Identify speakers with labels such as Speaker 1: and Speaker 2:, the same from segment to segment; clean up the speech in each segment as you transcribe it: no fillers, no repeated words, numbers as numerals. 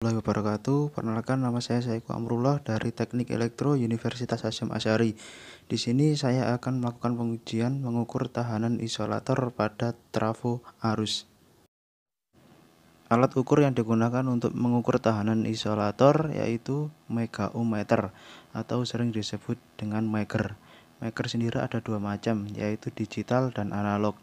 Speaker 1: warahmatullahi wabarakatuh. Perkenalkan, nama saya Saiku Amrullah dari Teknik Elektro Universitas Hasyim Asy'ari. Di sini saya akan melakukan pengujian mengukur tahanan isolator pada trafo arus. Alat ukur yang digunakan untuk mengukur tahanan isolator yaitu megaohmmeter atau sering disebut dengan meger. Meger sendiri ada dua macam, yaitu digital dan analog.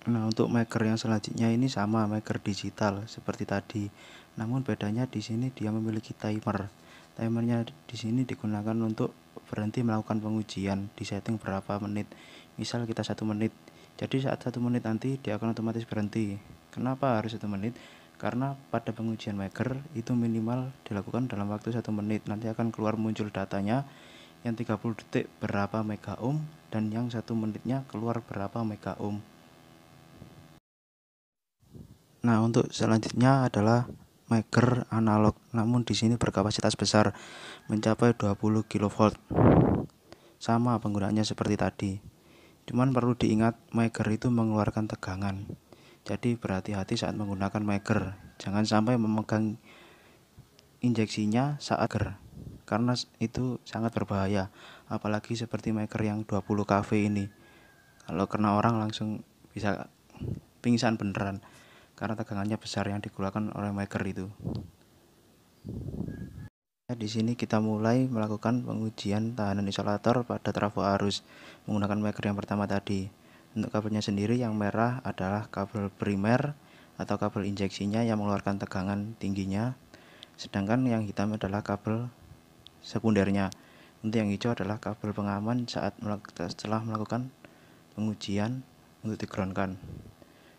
Speaker 1: Nah, untuk meger yang selanjutnya ini sama meger digital seperti tadi. Namun bedanya di sini dia memiliki timer. Timernya di sini digunakan untuk berhenti melakukan pengujian, di setting berapa menit. Misal kita 1 menit. Jadi saat 1 menit nanti dia akan otomatis berhenti. Kenapa harus 1 menit? Karena pada pengujian meger itu minimal dilakukan dalam waktu 1 menit. Nanti akan keluar muncul datanya yang 30 detik berapa mega ohm dan yang 1 menitnya keluar berapa mega ohm. Nah, untuk selanjutnya adalah meger analog, namun di sini berkapasitas besar, mencapai 20 kV. Sama penggunaannya seperti tadi. Cuman perlu diingat, meger itu mengeluarkan tegangan. Jadi berhati-hati saat menggunakan meger. Jangan sampai memegang injeksinya saat meger, karena itu sangat berbahaya. Apalagi seperti meger yang 20 kV ini. Kalau kena orang langsung bisa pingsan beneran, karena tegangannya besar yang dikeluarkan oleh meger itu. Di sini kita mulai melakukan pengujian tahanan isolator pada trafo arus menggunakan meger yang pertama tadi. Untuk kabelnya sendiri yang merah adalah kabel primer atau kabel injeksinya yang mengeluarkan tegangan tingginya, sedangkan yang hitam adalah kabel sekundernya. Untuk yang hijau adalah kabel pengaman setelah melakukan pengujian untuk digroundkan.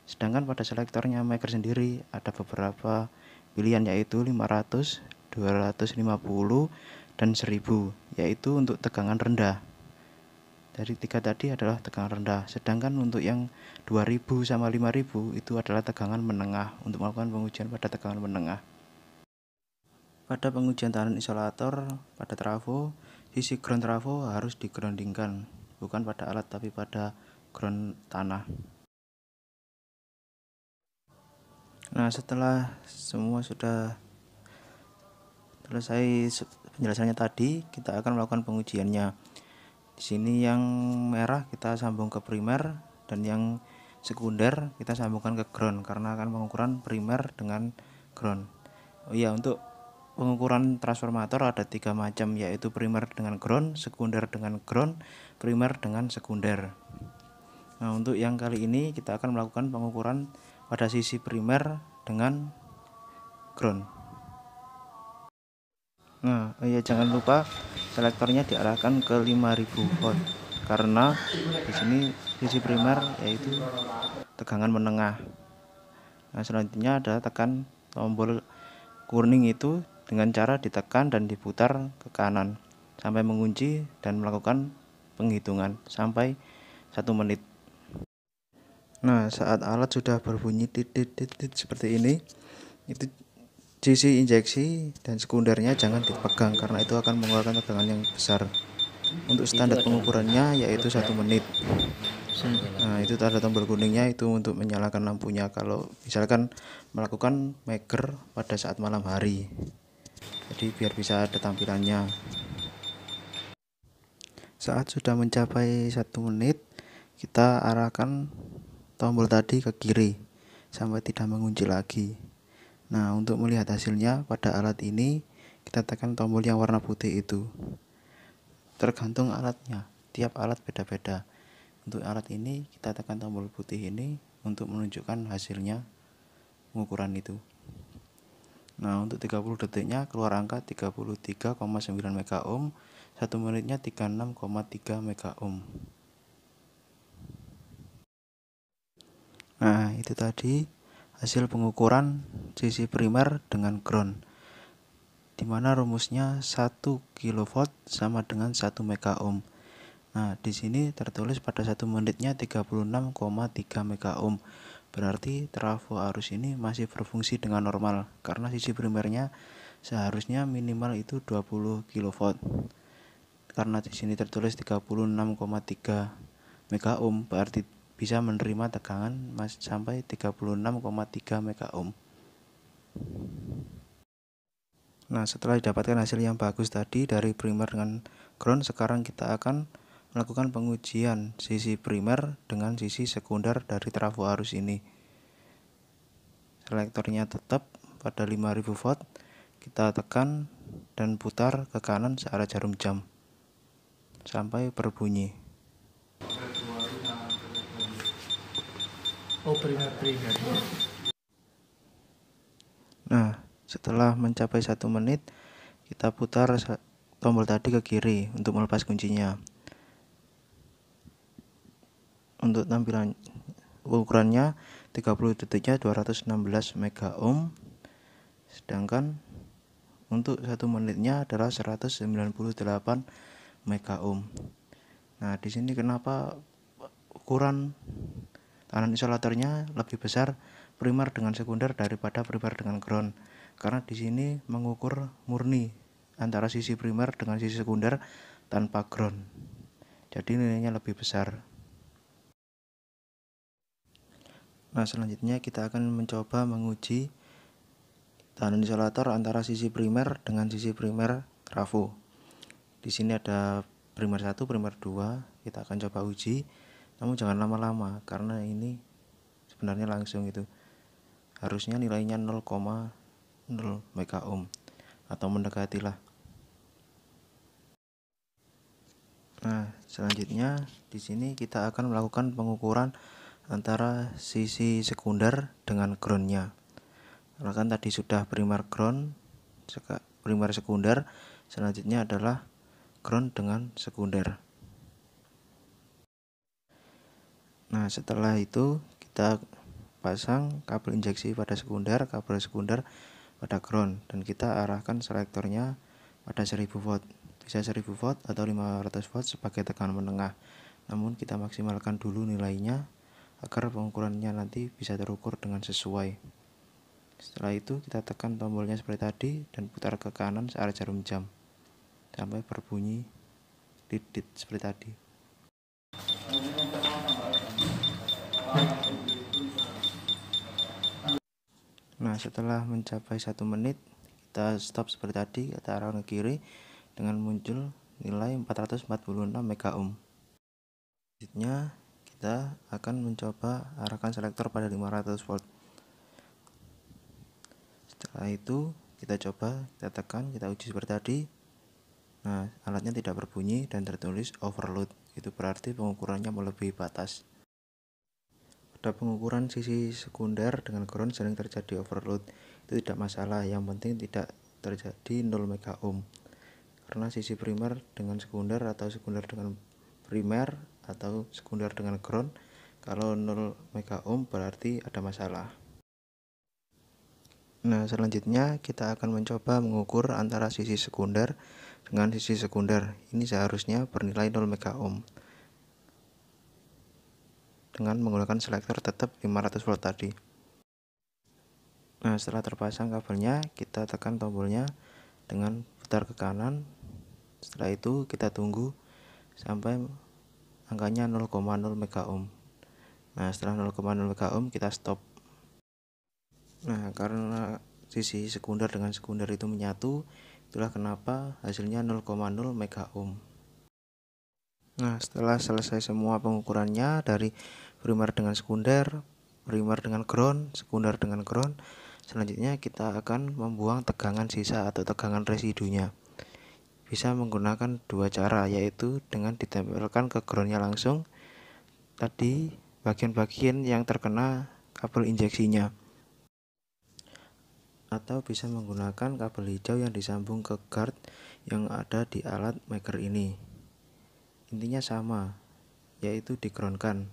Speaker 1: Sedangkan pada selektornya meger sendiri ada beberapa pilihan, yaitu 500, 250, dan 1000, yaitu untuk tegangan rendah. Dari tiga tadi adalah tegangan rendah, sedangkan untuk yang 2000 sama 5000 itu adalah tegangan menengah, untuk melakukan pengujian pada tegangan menengah. Pada pengujian tahanan isolator pada trafo, sisi ground trafo harus digroundingkan, bukan pada alat tapi pada ground tanah. Nah, setelah semua sudah selesai penjelasannya tadi, kita akan melakukan pengujiannya. Di sini yang merah kita sambung ke primer dan yang sekunder kita sambungkan ke ground, karena akan pengukuran primer dengan ground. Oh iya, untuk pengukuran transformator ada 3 macam, yaitu primer dengan ground, sekunder dengan ground, primer dengan sekunder. Nah, untuk yang kali ini kita akan melakukan pengukuran pada sisi primer dengan ground. Nah, ya jangan lupa selektornya diarahkan ke 5000 volt, karena di sini sisi primer yaitu tegangan menengah. Nah, selanjutnya adalah tekan tombol kuning itu dengan cara ditekan dan diputar ke kanan sampai mengunci dan melakukan penghitungan sampai 1 menit. Nah, saat alat sudah berbunyi titit seperti ini, itu sisi injeksi dan sekundernya jangan dipegang, karena itu akan mengeluarkan tegangan yang besar. Untuk standar pengukurannya yaitu 1 menit. Nah, itu tanda tombol kuningnya itu untuk menyalakan lampunya kalau misalkan melakukan meger pada saat malam hari. Jadi biar bisa ada tampilannya. Saat sudah mencapai 1 menit, kita arahkan tombol tadi ke kiri sampai tidak mengunci lagi. Nah, untuk melihat hasilnya pada alat ini, kita tekan tombol yang warna putih itu. Tergantung alatnya, tiap alat beda-beda. Untuk alat ini, kita tekan tombol putih ini untuk menunjukkan hasilnya pengukuran itu. Nah, untuk 30 detiknya keluar angka 33,9 mega ohm, 1 menitnya 36,3 mega ohm. Nah, itu tadi hasil pengukuran sisi primer dengan ground, dimana rumusnya 1 kV sama dengan 1 mega ohm. Nah, di sini tertulis pada 1 menitnya 36,3 mega ohm. Berarti trafo arus ini masih berfungsi dengan normal, karena sisi primernya seharusnya minimal itu 20 kV. Karena di sini tertulis 36,3 mega ohm, berarti bisa menerima tegangan sampai 36,3 MΩ. Nah, setelah didapatkan hasil yang bagus tadi dari primer dengan ground, sekarang kita akan melakukan pengujian sisi primer dengan sisi sekunder dari trafo arus ini. Selektornya tetap pada 5000 volt, kita tekan dan putar ke kanan searah jarum jam sampai berbunyi. Nah, setelah mencapai 1 menit, kita putar tombol tadi ke kiri untuk melepas kuncinya. Untuk tampilan ukurannya 30 detiknya 216 MΩ, sedangkan untuk 1 menitnya adalah 198 MΩ. Nah, di sini kenapa ukuran tahanan isolatornya lebih besar primer dengan sekunder daripada primer dengan ground? Karena di sini mengukur murni antara sisi primer dengan sisi sekunder tanpa ground. Jadi nilainya lebih besar. Nah, selanjutnya kita akan mencoba menguji tahanan isolator antara sisi primer dengan sisi primer trafo. Di sini ada primer 1, primer 2, kita akan coba uji. Namun jangan lama-lama karena ini sebenarnya langsung itu. Harusnya nilainya 0,0 MΩ atau mendekatilah. Nah, selanjutnya di sini kita akan melakukan pengukuran antara sisi sekunder dengan groundnya. Karena kan tadi sudah primer ground, primer sekunder, selanjutnya adalah ground dengan sekunder. Nah, setelah itu kita pasang kabel injeksi pada sekunder, kabel sekunder pada ground, dan kita arahkan selektornya pada 1000 volt. Bisa 1000 volt atau 500 volt sebagai tekanan menengah. Namun kita maksimalkan dulu nilainya agar pengukurannya nanti bisa terukur dengan sesuai. Setelah itu kita tekan tombolnya seperti tadi dan putar ke kanan searah jarum jam sampai berbunyi dit-dit seperti tadi. Nah, setelah mencapai 1 menit, kita stop seperti tadi, kita arahkan ke kiri dengan muncul nilai 446 MΩ. Selanjutnya kita akan mencoba arahkan selektor pada 500 volt. Setelah itu kita coba, kita tekan, kita uji seperti tadi. Nah, alatnya tidak berbunyi dan tertulis overload. Itu berarti pengukurannya melebihi batas. Pada pengukuran sisi sekunder dengan ground sering terjadi overload. Itu tidak masalah, yang penting tidak terjadi 0 MΩ. Karena sisi primer dengan sekunder atau sekunder dengan primer atau sekunder dengan ground, kalau 0 MΩ berarti ada masalah. Nah, selanjutnya kita akan mencoba mengukur antara sisi sekunder dengan sisi sekunder. Ini seharusnya bernilai 0 MΩ dengan menggunakan selektor tetap 500 volt tadi. Nah, setelah terpasang kabelnya, kita tekan tombolnya dengan putar ke kanan. Setelah itu kita tunggu sampai angkanya 0,0 MΩ. Nah, setelah 0,0 MΩ kita stop. Nah, karena sisi sekunder dengan sekunder itu menyatu, itulah kenapa hasilnya 0,0 MΩ. Nah, setelah selesai semua pengukurannya dari primer dengan sekunder, primer dengan ground, sekunder dengan ground, selanjutnya kita akan membuang tegangan sisa atau tegangan residunya. Bisa menggunakan dua cara, yaitu dengan ditempelkan ke groundnya langsung tadi bagian-bagian yang terkena kabel injeksinya, atau bisa menggunakan kabel hijau yang disambung ke guard yang ada di alat maker ini. Intinya sama, yaitu di groundkan.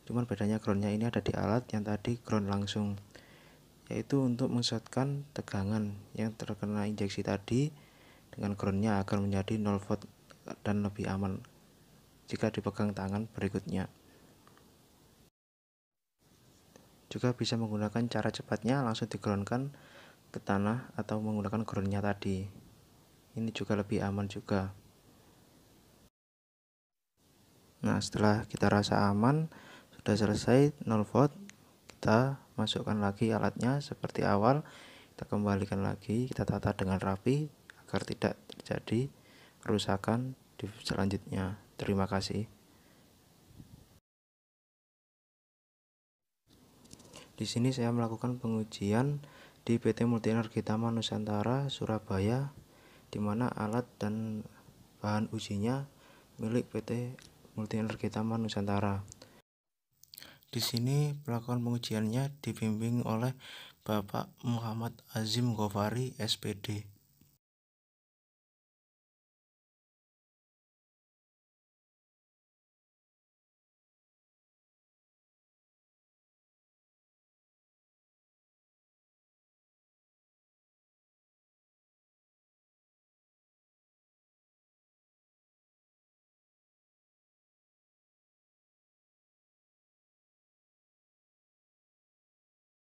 Speaker 1: Cuman bedanya groundnya ini ada di alat, yang tadi ground langsung, yaitu untuk menshotkan tegangan yang terkena injeksi tadi dengan groundnya agar menjadi 0 volt dan lebih aman jika dipegang tangan berikutnya. Juga bisa menggunakan cara cepatnya langsung digroundkan ke tanah atau menggunakan groundnya tadi. Ini juga lebih aman juga. Nah, setelah kita rasa aman, Sudah selesai 0 volt, kita masukkan lagi alatnya seperti awal, kita kembalikan lagi, kita tata dengan rapi agar tidak terjadi kerusakan di selanjutnya. Terima kasih. Di sini saya melakukan pengujian di PT Multienergi Taman Nusantara, Surabaya, di mana alat dan bahan ujinya milik PT Multienergi Taman Nusantara. Di sini melakukan pengujiannya dibimbing oleh Bapak Muhammad Azim Ghofari, SPD.